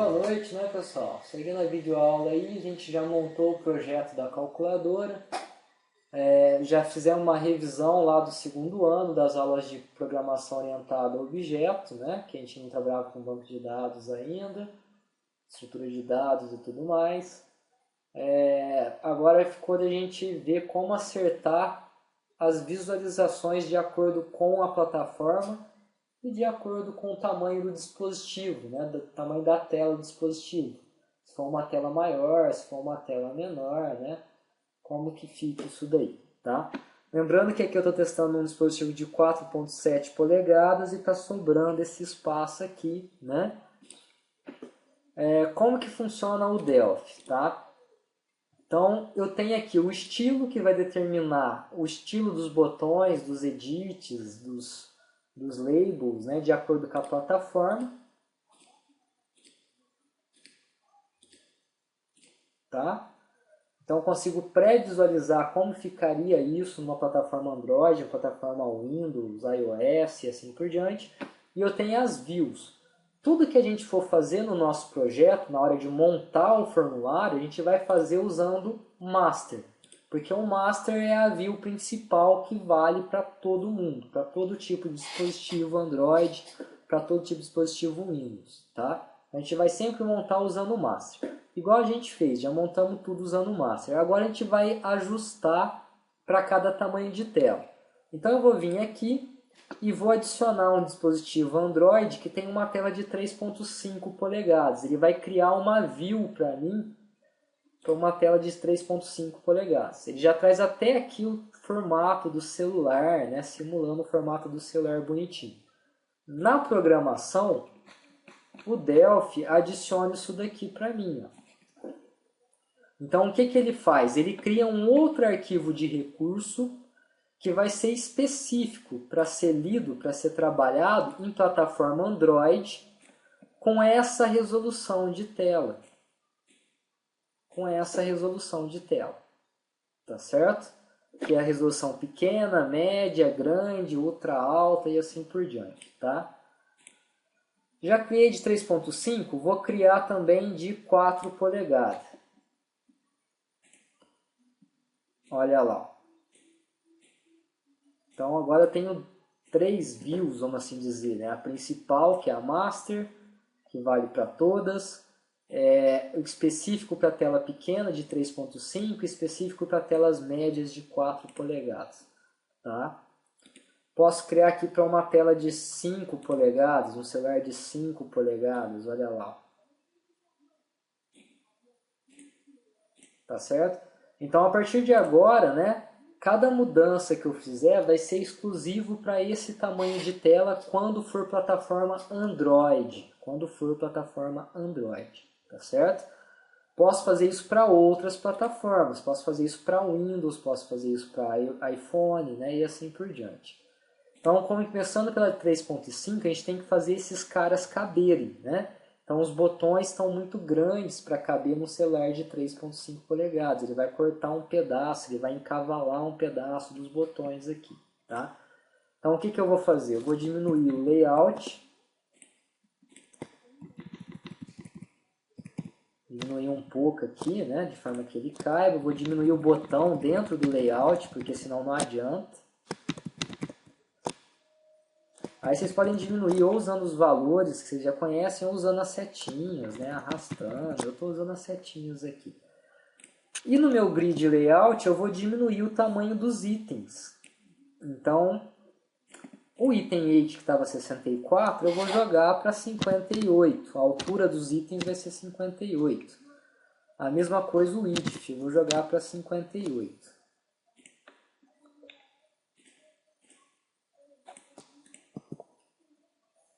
Boa noite, né, pessoal? Seguindo a videoaula aí, a gente já montou o projeto da calculadora, já fizemos uma revisão lá do segundo ano das aulas de programação orientada a objeto, né, que a gente não trabalhava com banco de dados ainda, estrutura de dados e tudo mais. Agora ficou da gente ver como acertar as visualizações de acordo com a plataforma e de acordo com o tamanho do dispositivo, né? Do tamanho da tela do dispositivo. Se for uma tela maior, se for uma tela menor, né? Como que fica isso daí, tá? Lembrando que aqui eu estou testando um dispositivo de 4.7 polegadas e está sobrando esse espaço aqui, né? Como que funciona o Delphi, tá? Então, eu tenho aqui o estilo que vai determinar o estilo dos botões, dos edits, dos labels, né, de acordo com a plataforma. Tá? Então, eu consigo pré-visualizar como ficaria isso numa plataforma Android, uma plataforma Windows, iOS e assim por diante. E eu tenho as views. Tudo que a gente for fazer no nosso projeto, na hora de montar o formulário, a gente vai fazer usando Master. Porque o Master é a view principal que vale para todo mundo, para todo tipo de dispositivo Android, para todo tipo de dispositivo Windows. Tá? A gente vai sempre montar usando o Master. Igual a gente fez, já montamos tudo usando o Master. Agora a gente vai ajustar para cada tamanho de tela. Então eu vou vir aqui e vou adicionar um dispositivo Android que tem uma tela de 3.5 polegadas. Ele vai criar uma view para mim, para uma tela de 3.5 polegadas. Ele já traz até aqui o formato do celular, né, simulando o formato do celular bonitinho. Na programação, o Delphi adiciona isso daqui para mim. Ó. Então, o que ele faz? Ele cria um outro arquivo de recurso que vai ser específico para ser lido, para ser trabalhado em plataforma Android com essa resolução de tela. Com essa resolução de tela. Tá certo? Que é a resolução pequena, média, grande, ultra alta e assim por diante. Tá? Já criei de 3.5, vou criar também de 4 polegadas. Olha lá. Então agora eu tenho 3 views, vamos assim dizer. Né? A principal, que é a Master, que vale para todas. O específico para tela pequena de 3.5 e específico para telas médias de 4 polegadas. Tá? Posso criar aqui para uma tela de 5 polegadas, um celular de 5 polegadas, olha lá. Tá certo? Então a partir de agora, né, cada mudança que eu fizer vai ser exclusivo para esse tamanho de tela quando for plataforma Android. Quando for plataforma Android, tá certo? Posso fazer isso para outras plataformas, posso fazer isso para Windows, posso fazer isso para iPhone, né, e assim por diante. Então, começando pela 3.5, a gente tem que fazer esses caras caberem, né? Então, os botões estão muito grandes para caber no celular de 3.5 polegadas. Ele vai cortar um pedaço, ele vai encavalar um pedaço dos botões aqui, tá? Então, o que eu vou fazer? Eu vou diminuir o layout. Diminuir um pouco aqui, né? De forma que ele caiba. Eu vou diminuir o botão dentro do layout, porque senão não adianta. Aí vocês podem diminuir ou usando os valores que vocês já conhecem ou usando as setinhas, né? Arrastando. Eu estou usando as setinhas aqui. E no meu grid layout eu vou diminuir o tamanho dos itens. Então, o item 8 que estava 64 eu vou jogar para 58. A altura dos itens vai ser 58. A mesma coisa o if, eu vou jogar para 58.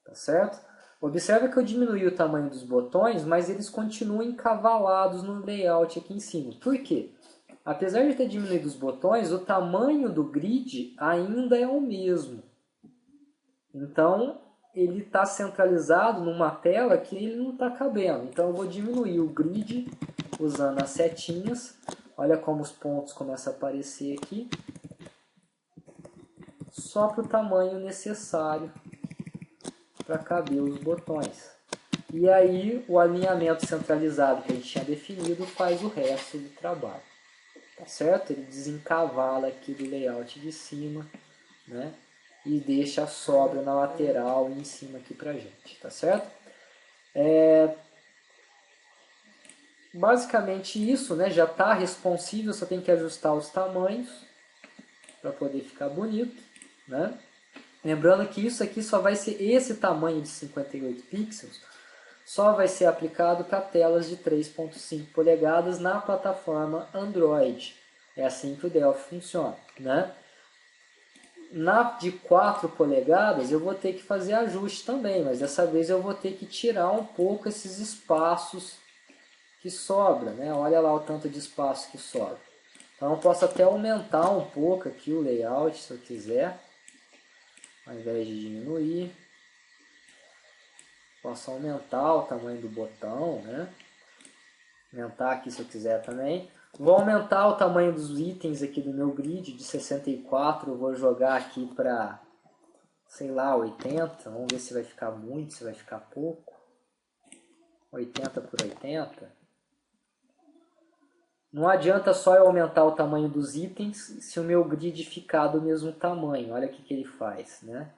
Tá certo? Observa que eu diminui o tamanho dos botões, mas eles continuam encavalados no layout aqui em cima. Por quê? Apesar de ter diminuído os botões, o tamanho do grid ainda é o mesmo. Então, ele está centralizado numa tela que ele não está cabendo. Então, eu vou diminuir o grid usando as setinhas. Olha como os pontos começam a aparecer aqui. Só para o tamanho necessário para caber os botões. E aí o alinhamento centralizado que a gente tinha definido faz o resto do trabalho. Tá certo? Ele desencavala aqui do layout de cima, né? E deixa a sobra na lateral e em cima aqui pra gente, tá certo? Basicamente isso, né? Já está responsível, só tem que ajustar os tamanhos para poder ficar bonito, né? Lembrando que isso aqui só vai ser esse tamanho de 58 pixels, só vai ser aplicado para telas de 3.5 polegadas na plataforma Android. É assim que o Delphi funciona, né? Na de 4 polegadas eu vou ter que fazer ajuste também, mas dessa vez eu vou ter que tirar um pouco esses espaços que sobra, né? Olha lá o tanto de espaço que sobra. Então eu posso até aumentar um pouco aqui o layout se eu quiser, ao invés de diminuir. Posso aumentar o tamanho do botão, né? Aumentar aqui se eu quiser também. Vou aumentar o tamanho dos itens aqui do meu grid de 64, eu vou jogar aqui para, sei lá, 80. Vamos ver se vai ficar muito, se vai ficar pouco. 80 por 80. Não adianta só eu aumentar o tamanho dos itens se o meu grid ficar do mesmo tamanho. Olha o que ele faz, né?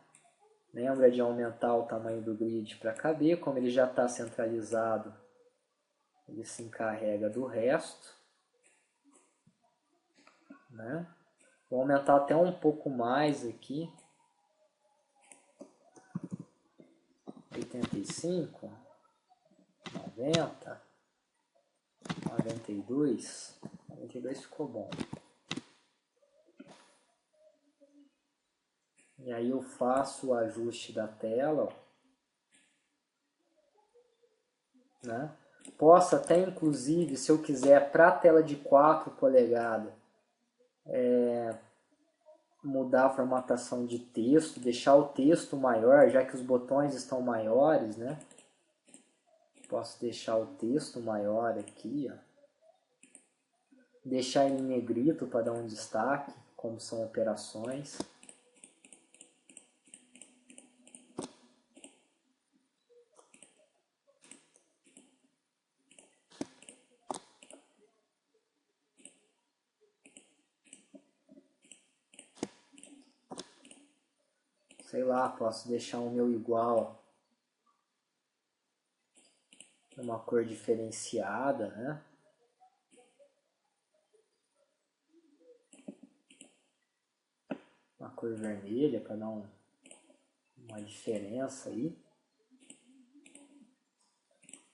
Lembra de aumentar o tamanho do grid para caber, como ele já está centralizado, ele se encarrega do resto, né? Vou aumentar até um pouco mais aqui, 85, 90, 92, 92 ficou bom. E aí eu faço o ajuste da tela, ó, né? Posso até, inclusive, se eu quiser, para a tela de 4 polegadas, mudar a formatação de texto, deixar o texto maior, já que os botões estão maiores, né? Posso deixar o texto maior aqui, ó. Deixar em negrito para dar um destaque, como são operações. Sei lá, posso deixar o meu igual, uma cor diferenciada, né? Uma cor vermelha para dar uma diferença aí.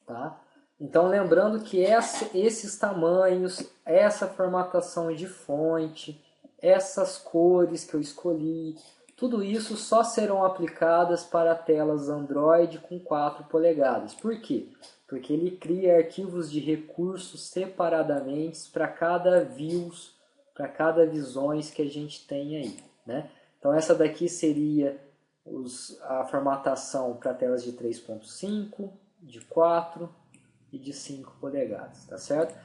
Tá? Então lembrando que esses tamanhos, essa formatação de fonte, essas cores que eu escolhi, tudo isso só serão aplicadas para telas Android com 4 polegadas. Por quê? Porque ele cria arquivos de recursos separadamente para cada views, para cada visões que a gente tem aí, né? Então essa daqui seria a formatação para telas de 3.5, de 4 e de 5 polegadas, tá certo?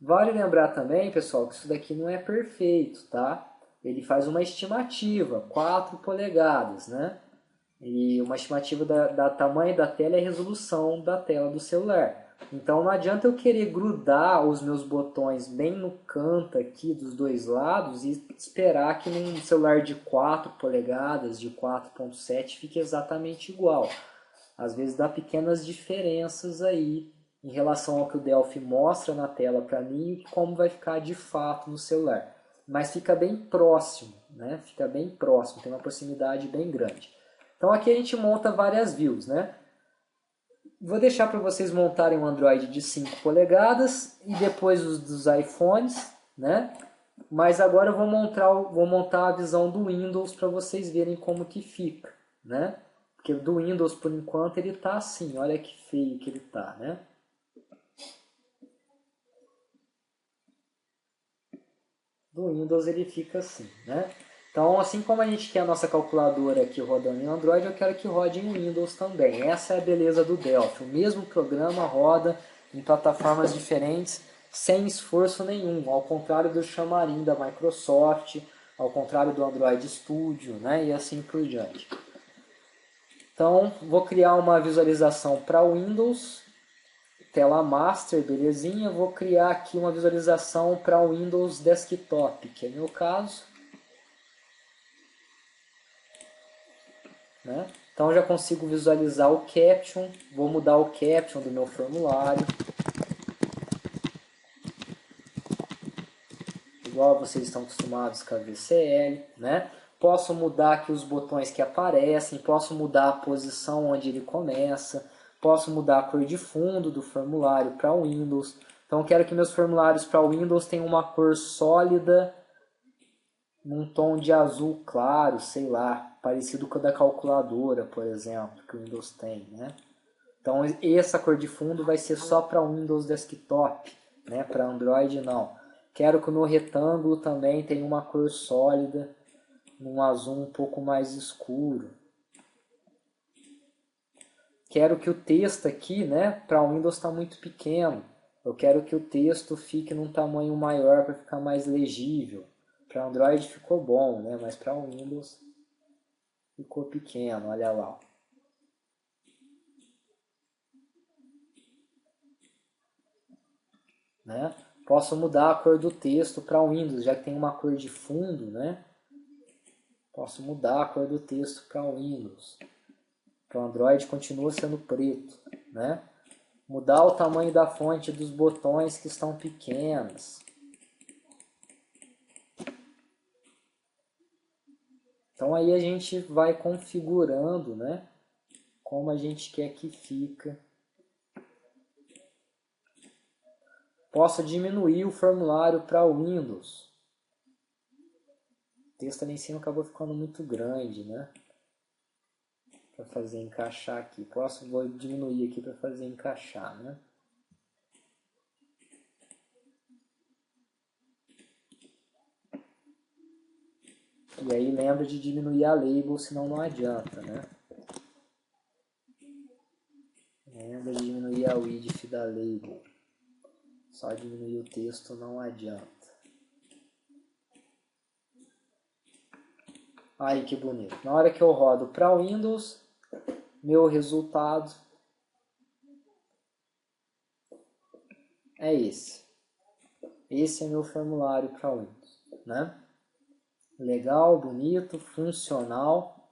Vale lembrar também, pessoal, que isso daqui não é perfeito, tá? Ele faz uma estimativa, 4 polegadas, né? E uma estimativa da tamanho da tela e resolução da tela do celular. Então não adianta eu querer grudar os meus botões bem no canto aqui dos dois lados e esperar que num celular de 4 polegadas, de 4.7, fique exatamente igual. Às vezes dá pequenas diferenças aí em relação ao que o Delphi mostra na tela para mim e como vai ficar de fato no celular. Mas fica bem próximo, né? Fica bem próximo, tem uma proximidade bem grande. Então aqui a gente monta várias views, né? Vou deixar para vocês montarem um Android de 5 polegadas e depois os dos iPhones, né? Mas agora eu vou montar a visão do Windows para vocês verem como que fica, né? Porque do Windows, por enquanto, ele está assim. Olha que feio que ele está, né? Do Windows ele fica assim, né? Então, assim como a gente quer a nossa calculadora aqui rodando em Android, eu quero que rode em Windows também. Essa é a beleza do Delphi. O mesmo programa roda em plataformas diferentes, sem esforço nenhum. Ao contrário do Xamarin da Microsoft, ao contrário do Android Studio, né? E assim por diante. Então, vou criar uma visualização para Windows, tela master, belezinha. Vou criar aqui uma visualização para Windows Desktop, que é meu caso. Né? Então, já consigo visualizar o caption. Vou mudar o caption do meu formulário. Igual vocês estão acostumados com a VCL, né? Posso mudar aqui os botões que aparecem, posso mudar a posição onde ele começa, posso mudar a cor de fundo do formulário para Windows. Então eu quero que meus formulários para Windows tenham uma cor sólida, num tom de azul claro, sei lá, parecido com a da calculadora, por exemplo, que o Windows tem, né? Então essa cor de fundo vai ser só para Windows Desktop, né? Para Android não. Quero que o meu retângulo também tenha uma cor sólida, num azul um pouco mais escuro. Quero que o texto aqui, né, para o Windows está muito pequeno. Eu quero que o texto fique num tamanho maior para ficar mais legível. Para Android ficou bom, né, mas para o Windows ficou pequeno, olha lá. Né? Posso mudar a cor do texto para o Windows, já que tem uma cor de fundo, né? Posso mudar a cor do texto para o Windows. Para o Android continua sendo preto, né? Mudar o tamanho da fonte dos botões que estão pequenos. Então aí a gente vai configurando, né? Como a gente quer que fica. Posso diminuir o formulário para o Windows. O texto ali em cima acabou ficando muito grande, né? Para fazer encaixar aqui. Vou diminuir aqui para fazer encaixar, né? E aí lembra de diminuir a label, senão não adianta, né? Lembra de diminuir a width da label. Só diminuir o texto não adianta. Aí que bonito. Na hora que eu rodo para Windows, meu resultado é esse. Esse é meu formulário para Windows, né? Legal, bonito, funcional,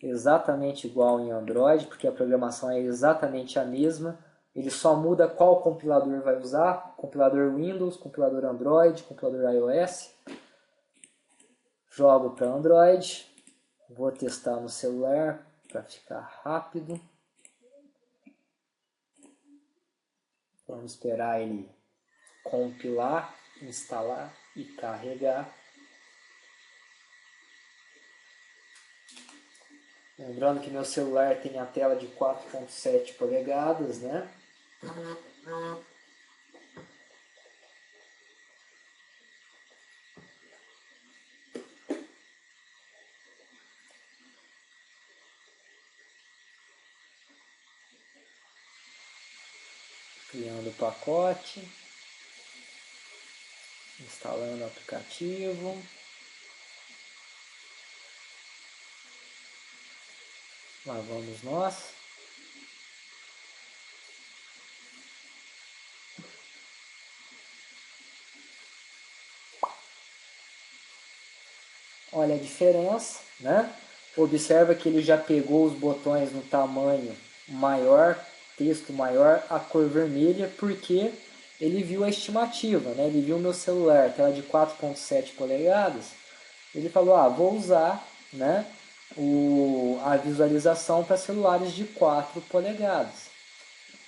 exatamente igual em Android, porque a programação é exatamente a mesma. Ele só muda qual compilador vai usar, compilador Windows, compilador Android, compilador iOS. Jogo para Android, vou testar no celular para ficar rápido. Vamos esperar ele compilar, instalar e carregar. Lembrando que meu celular tem a tela de 4.7 polegadas, né? Criando o pacote, instalando o aplicativo. Lá vamos nós. Olha a diferença, né? Observa que ele já pegou os botões no tamanho maior, texto maior, a cor vermelha, porque ele viu a estimativa, né? Ele viu o meu celular, tela de 4.7 polegadas. Ele falou, vou usar, né, a visualização para celulares de 4 polegadas.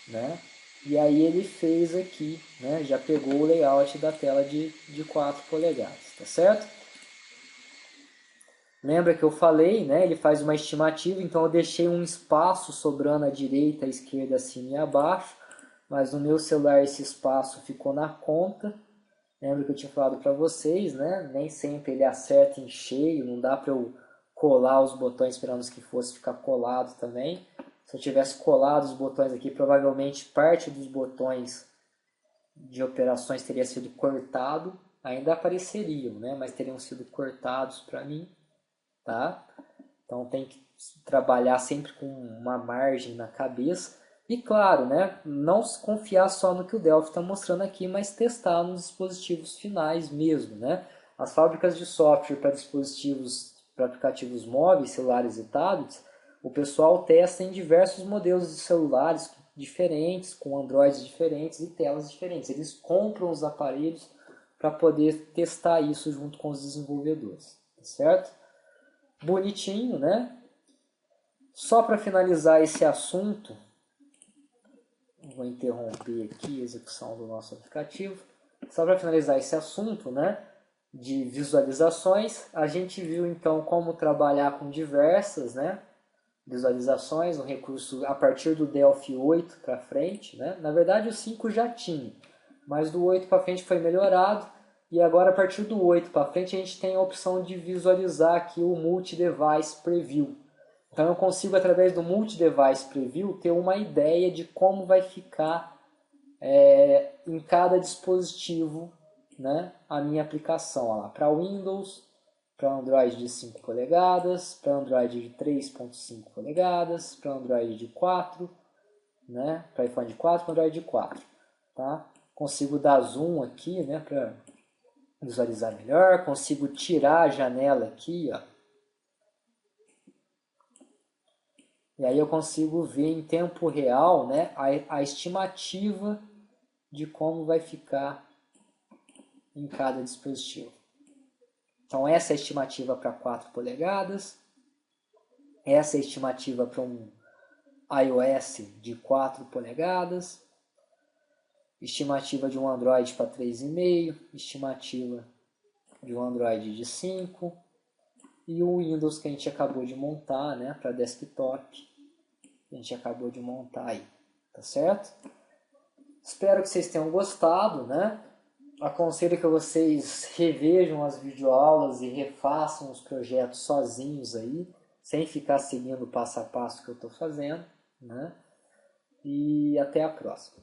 Né? E aí ele fez aqui, né, já pegou o layout da tela de 4 polegadas, tá certo? Lembra que eu falei, né, ele faz uma estimativa, então eu deixei um espaço sobrando à direita, à esquerda, acima e abaixo, mas no meu celular esse espaço ficou na conta. Lembra que eu tinha falado para vocês, né, nem sempre ele acerta em cheio, não dá para eu colar os botões esperando que fosse ficar colado também. Se eu tivesse colado os botões aqui, provavelmente parte dos botões de operações teria sido cortado, ainda apareceriam, né, mas teriam sido cortados para mim. Tá? Então tem que trabalhar sempre com uma margem na cabeça. E claro, né, não confiar só no que o Delphi está mostrando aqui, mas testar nos dispositivos finais mesmo. Né? As fábricas de software para dispositivos, para aplicativos móveis, celulares e tablets, o pessoal testa em diversos modelos de celulares diferentes, com Androids diferentes e telas diferentes. Eles compram os aparelhos para poder testar isso junto com os desenvolvedores, tá certo? Bonitinho, né? Só para finalizar esse assunto, vou interromper aqui a execução do nosso aplicativo. Só para finalizar esse assunto, né, de visualizações, a gente viu então como trabalhar com diversas, né, visualizações, um recurso a partir do Delphi 8 para frente, né? Na verdade o 5 já tinha, mas do 8 para frente foi melhorado, e agora a partir do 8 para frente a gente tem a opção de visualizar aqui o Multi-Device Preview. Então eu consigo, através do Multi-Device Preview, ter uma ideia de como vai ficar em cada dispositivo, né, a minha aplicação. Para Windows, para Android de 5 polegadas, para Android de 3.5 polegadas, para Android de 4, né, para iPhone de 4, para Android de 4. Tá? Consigo dar zoom aqui, né, para visualizar melhor, consigo tirar a janela aqui, ó. E aí eu consigo ver em tempo real, né, a estimativa de como vai ficar em cada dispositivo. Então essa é a estimativa para 4 polegadas, essa é a estimativa para um iOS de 4 polegadas, estimativa de um Android para 3,5, estimativa de um Android de 5 e o Windows que a gente acabou de montar, né, para desktop, que a gente acabou de montar aí, tá certo? Espero que vocês tenham gostado, né? Aconselho que vocês revejam as videoaulas e refaçam os projetos sozinhos aí, sem ficar seguindo o passo a passo que eu estou fazendo, né? E até a próxima.